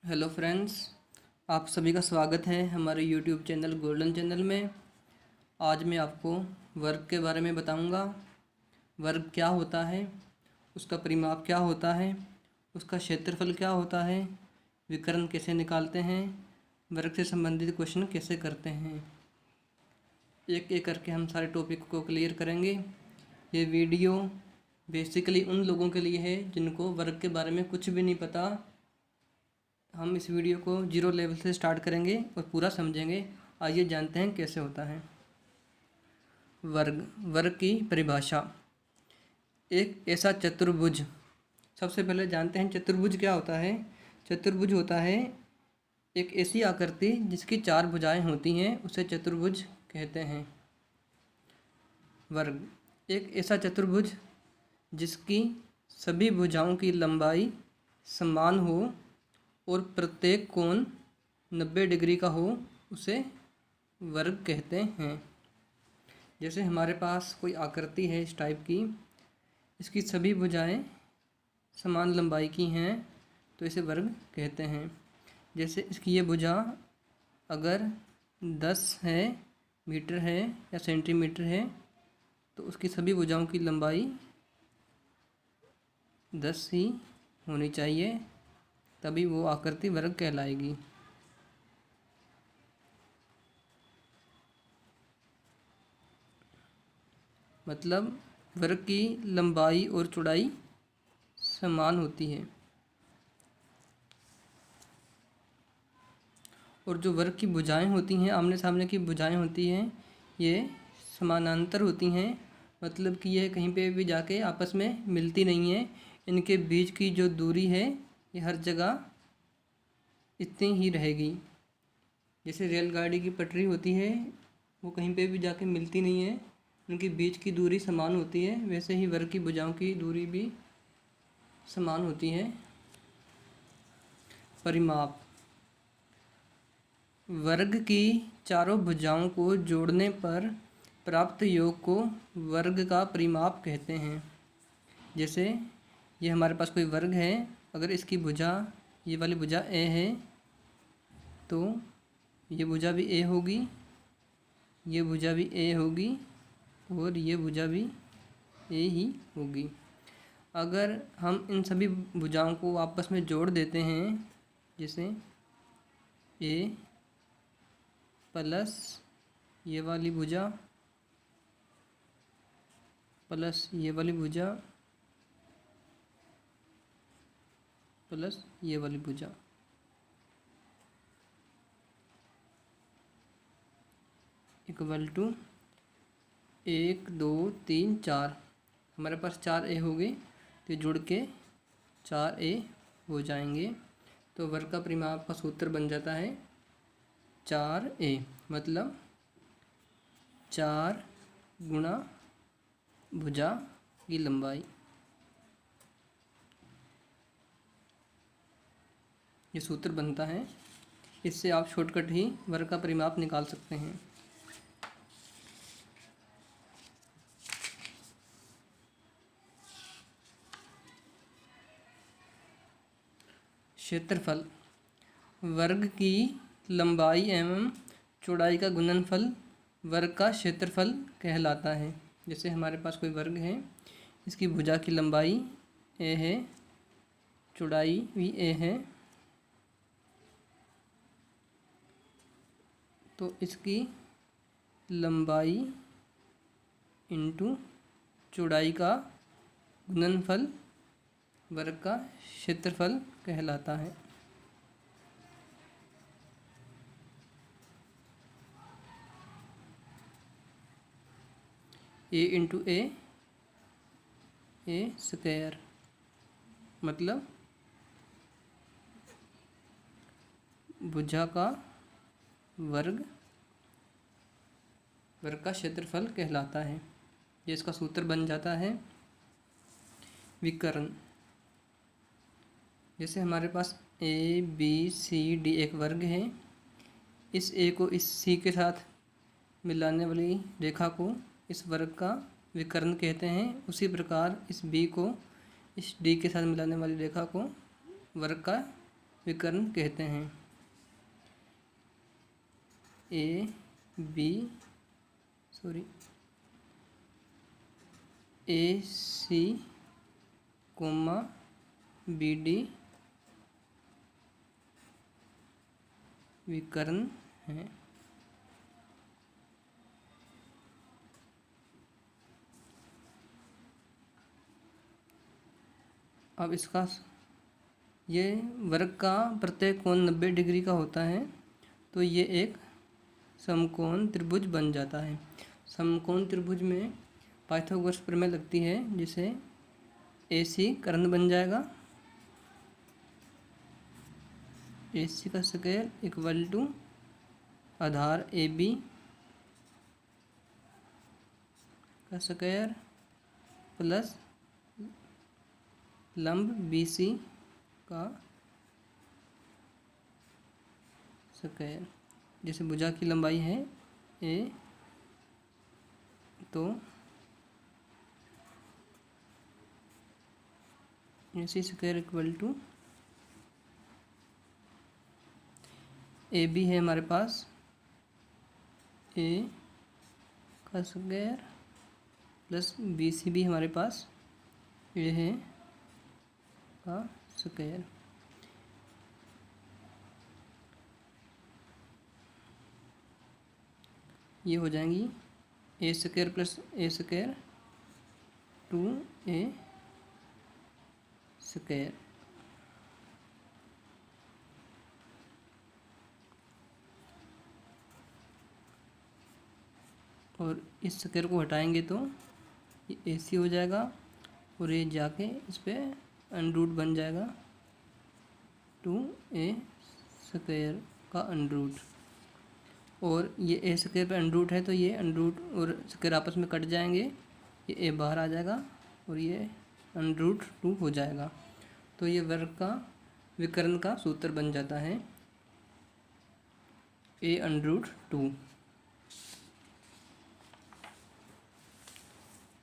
Hello friends, आप सभी का स्वागत है हमारे यूट्यूब चैनल गोल्डन चैनल में। आज मैं आपको वर्ग के बारे में बताऊंगा। वर्ग क्या होता है, उसका परिमाप क्या होता है, उसका क्षेत्रफल क्या होता है, विकर्ण कैसे निकालते हैं, वर्ग से संबंधित क्वेश्चन कैसे करते हैं। एक एक करके हम सारे टॉपिक को क्लियर करेंगे। ये वीडियो बेसिकली उन लोगों के लिए है जिनको वर्ग के बारे में कुछ भी नहीं पता। हम इस वीडियो को जीरो लेवल से स्टार्ट करेंगे और पूरा समझेंगे। आइए जानते हैं कैसे होता है वर्ग। वर्ग की परिभाषा, एक ऐसा चतुर्भुज। सबसे पहले जानते हैं चतुर्भुज क्या होता है। चतुर्भुज होता है एक ऐसी आकृति जिसकी चार भुजाएं होती हैं, उसे चतुर्भुज कहते हैं। वर्ग एक ऐसा चतुर्भुज जिसकी सभी भुजाओं की लंबाई समान हो और प्रत्येक कोण 90 डिग्री का हो, उसे वर्ग कहते हैं। जैसे हमारे पास कोई आकृति है इस टाइप की, इसकी सभी भुजाएं समान लंबाई की हैं, तो इसे वर्ग कहते हैं। जैसे इसकी ये भुजा अगर 10 है, मीटर है या सेंटीमीटर है, तो उसकी सभी भुजाओं की लंबाई 10 ही होनी चाहिए, तभी वो आकृति वर्ग कहलाएगी। मतलब वर्ग की लंबाई और चौड़ाई समान होती है। और जो वर्ग की भुजाएं होती हैं, आमने सामने की भुजाएं होती हैं, ये समानांतर होती हैं। मतलब कि यह कहीं पे भी जाके आपस में मिलती नहीं है। इनके बीच की जो दूरी है ये हर जगह इतनी ही रहेगी। जैसे रेलगाड़ी की पटरी होती है, वो कहीं पे भी जाके मिलती नहीं है, उनके बीच की दूरी समान होती है। वैसे ही वर्ग की भुजाओं की दूरी भी समान होती है। परिमाप, वर्ग की चारों भुजाओं को जोड़ने पर प्राप्त योग को वर्ग का परिमाप कहते हैं। जैसे ये हमारे पास कोई वर्ग है, अगर इसकी भुजा, ये वाली भुजा ए है, तो ये भुजा भी ए होगी, ये भुजा भी ए होगी और ये भुजा भी ए ही होगी। अगर हम इन सभी भुजाओं को आपस में जोड़ देते हैं, जैसे ए प्लस ये वाली भुजा प्लस ये वाली भुजा प्लस ये वाली भुजा, इक्वल टू 1 2 3 4। हमारे पास 4 ए हो गए, तो जुड़ के 4 ए हो जाएंगे। तो वर्ग का परिमाप का सूत्र बन जाता है 4 ए, मतलब 4 गुणा भुजा की लंबाई। ये सूत्र बनता है। इससे आप शॉर्टकट ही वर्ग का परिमाप निकाल सकते हैं। क्षेत्रफल, वर्ग की लंबाई एवं चौड़ाई का गुणनफल वर्ग का क्षेत्रफल कहलाता है। जैसे हमारे पास कोई वर्ग है, इसकी भुजा की लंबाई ए है, चौड़ाई भी ए है, तो इसकी लंबाई इंटू चौड़ाई का गुणनफल वर्ग का क्षेत्रफल कहलाता है। ए इंटू ए स्क्वायर, मतलब भुजा का वर्ग वर्ग का क्षेत्रफल कहलाता है। ये इसका सूत्र बन जाता है। विकर्ण, जैसे हमारे पास ए बी सी डी एक वर्ग है, इस ए को इस सी के साथ मिलाने वाली रेखा को इस वर्ग का विकर्ण कहते हैं। उसी प्रकार इस बी को इस डी के साथ मिलाने वाली रेखा को वर्ग का विकर्ण कहते हैं। ए सी कोमा बी डी विकर्ण हैं। अब इसका ये वर्ग का प्रत्येक कोण 90 डिग्री का होता है, तो ये एक समकोण त्रिभुज बन जाता है। समकोण त्रिभुज में पाइथागोरस प्रमेय लगती है, जिसे AC कर्ण बन जाएगा। AC का स्क्वायर इक्वल टू आधार AB का स्क्वायर प्लस लंब BC का स्क्वायर। जैसे भुजा की लंबाई है A, तो AC square equal to AB है हमारे पास A का स्क्वायर प्लस BC भी हमारे पास A है का स्क्वायर। ये हो जाएंगी A square plus A square 2A square. और इस स्क्वायर को हटाएंगे तो ये AC हो जाएगा, और ये जाके इस पर अंडरूट बन जाएगा 2A स्क्वायर का अंडरूट। और ये A स्क्वायर पे अंडरूट है, तो ये अंडरूट और स्क्वायर आपस में कट जाएंगे, ये A बाहर आ जाएगा और ये अंडरूट 2 हो जाएगा। तो ये वर्ग का विकर्ण का सूत्र बन जाता है A अंडरूट 2।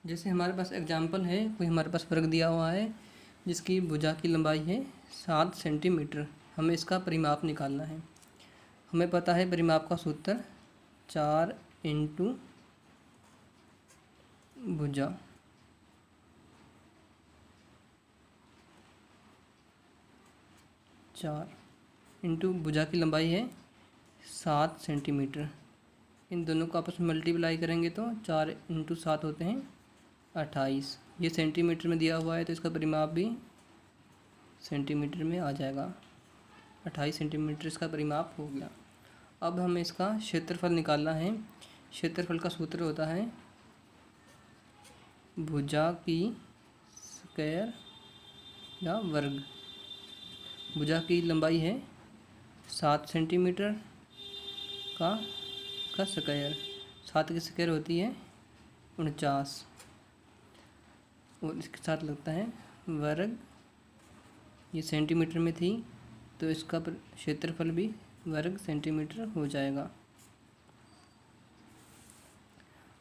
जैसे हमारे पास एग्जाम्पल है, कोई हमारे पास वर्ग दिया हुआ है जिसकी भुजा की लंबाई है 7 सेंटीमीटर। हमें इसका परिमाप निकालना है। हमें पता है परिमाप का सूत्र 4 इंटू भुजा, भुजा की लंबाई है 7 सेंटीमीटर। इन दोनों को आपस में मल्टीप्लाई करेंगे तो 4 इंटू 7 होते हैं 28। ये सेंटीमीटर में दिया हुआ है, तो इसका परिमाप भी सेंटीमीटर में आ जाएगा। 28 सेंटीमीटर इसका परिमाप हो गया। अब हमें इसका क्षेत्रफल निकालना है। क्षेत्रफल का सूत्र होता है भुजा की स्क्वायर या वर्ग। भुजा की लंबाई है 7 सेंटीमीटर का स्क्वायर। 7 की स्क्वायर होती है 49, और इसके साथ लगता है वर्ग। ये सेंटीमीटर में थी, तो इसका क्षेत्रफल भी वर्ग सेंटीमीटर हो जाएगा।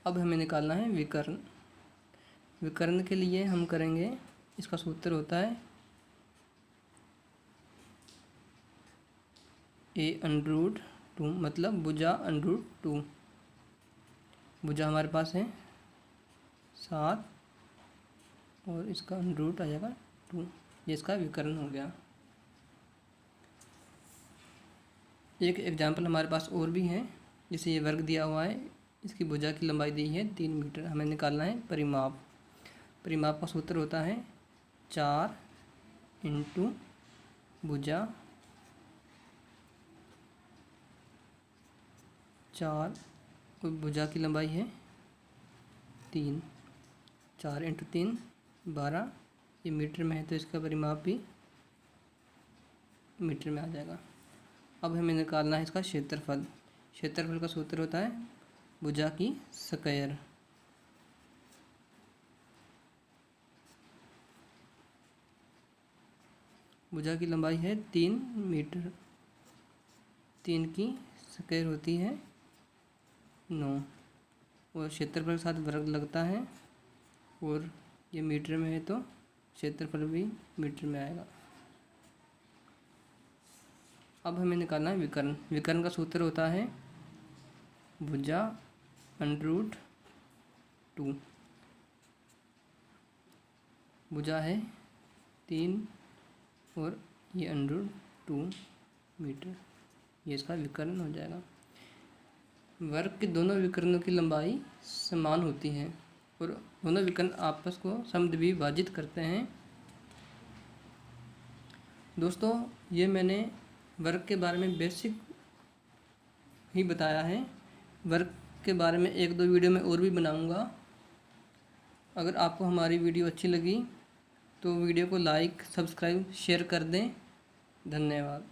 अब हमें निकालना है विकर्ण। विकर्ण के लिए हम करेंगे, इसका सूत्र होता है A अंडरूट 2, मतलब भुजा अंडरूट 2। भुजा हमारे पास है 7 और इसका अंडरूट आ जाएगा 2। ये इसका विकर्ण हो गया। एक एग्जाम्पल हमारे पास और भी है। जैसे ये वर्ग दिया हुआ है, इसकी भुजा की लंबाई दी है 3 मीटर। हमें निकालना है परिमाप। परिमाप का सूत्र होता है 4 इंटू भुजा 4, और भुजा की लंबाई है 3। 4 इंटू 3 12। ये मीटर में है, तो इसका परिमाप भी मीटर में आ जाएगा। अब हमें निकालना है इसका क्षेत्रफल। क्षेत्रफल का सूत्र होता है भुजा की स्क्वायर। भुजा की लंबाई है 3 मीटर। 3 की स्क्वायर होती है 9, और क्षेत्रफल के साथ वर्ग लगता है, और ये मीटर में है तो क्षेत्रफल भी मीटर में आएगा। अब हमें निकालना है विकर्ण। विकर्ण का सूत्र होता है भुजा √2। भुजा है 3 और ये √2 मीटर, ये इसका विकर्ण हो जाएगा। वर्ग के दोनों विकर्णों की लंबाई समान होती है और दोनों विकर्ण आपस को समद्विभाजित करते हैं। दोस्तों, ये मैंने वर्ग के बारे में बेसिक ही बताया है। वर्ग के बारे में 1-2 वीडियो में और भी बनाऊंगा। अगर आपको हमारी वीडियो अच्छी लगी तो वीडियो को लाइक, सब्सक्राइब, शेयर कर दें। धन्यवाद।